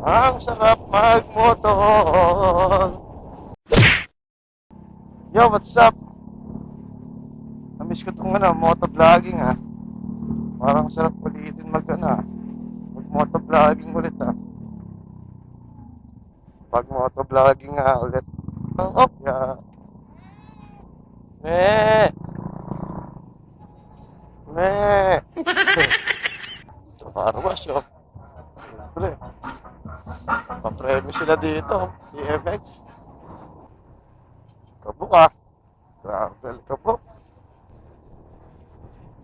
Ang sarap magmotor. Yo, what's up? Namiss ko itong motovlogging ha. Parang sarap ulitin mag motovlogging ulit ha. Pag motovlogging nga ulit. Oh, yeah. Me! Me! Sa carwash oh. Siyempre. Papremyo sila dito. CMX. Kabuk ah. Travel kabuk.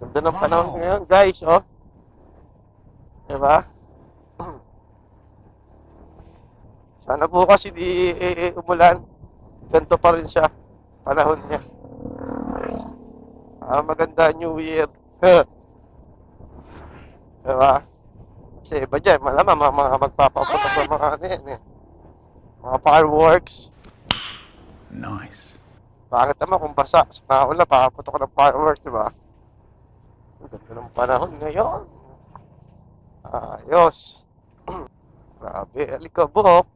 Ganda ng panahon ngayon guys oh. Diba? Sana bukas hindi umulan. Ganito pa rin siya. Panahon niya. Maganda New Year. Diba? Kasi iba dyan, malamang mga magpapaputok ng mga mga fireworks. Nice. Bakit naman kung basa, sa naula, papaputok ng fireworks, diba? Ang ganda ng panahon ngayon. Ayos. Grabe, alikabok.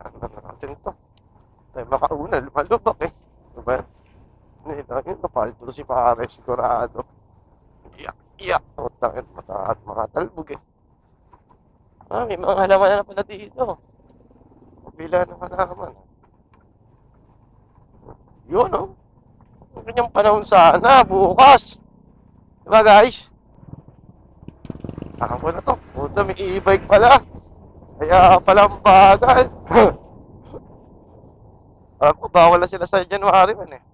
Ano natin to? Tayo makauna, lumalubak eh. Diba? Yun, napalito si pare, sigurado. Iyak. Utangin, mata at mga talbog eh. May mga halaman na pala dito. Kapila ng halaman. Yun oh. Ang kanyang panahon sana, bukas. Diba guys? Ako na to. Puta, may e-bike pala. Kaya pala ang bagal. Ako, bawal na sila sa January man eh.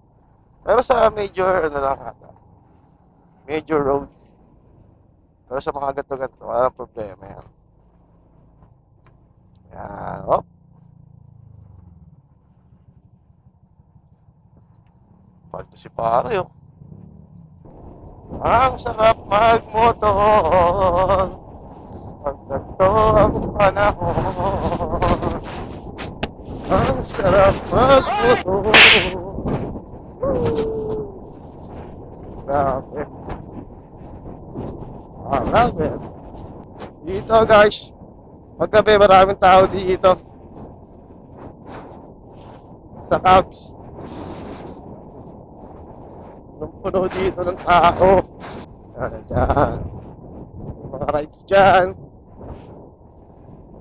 Pero sa major, major road. Pero sa mga ganto-ganto, walang problema yan. Yan, oh. Pagdo si pare, oh. Ang sarap magmotor. Pag ganito ang panahon. Ang sarap magmotor. Grabe. Grabe. Dito guys, paggabi maraming tao dito sa cabs. Puno dito ng tao. Diyan. May mga rides dyan.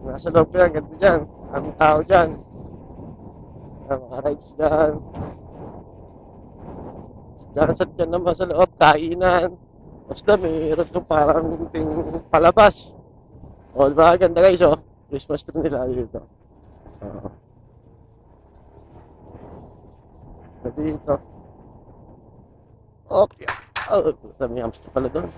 Nasa loob yan, ganito dyan. Maraming tao dyan. Mga rides dyan. Dyan naman sa loob, kainan. Basta mayroon yung parang palabas. O, diba? Ganda guys, oh. Christmas tree nila dito. Dito. Okay. Oh, dami hamster pala doon.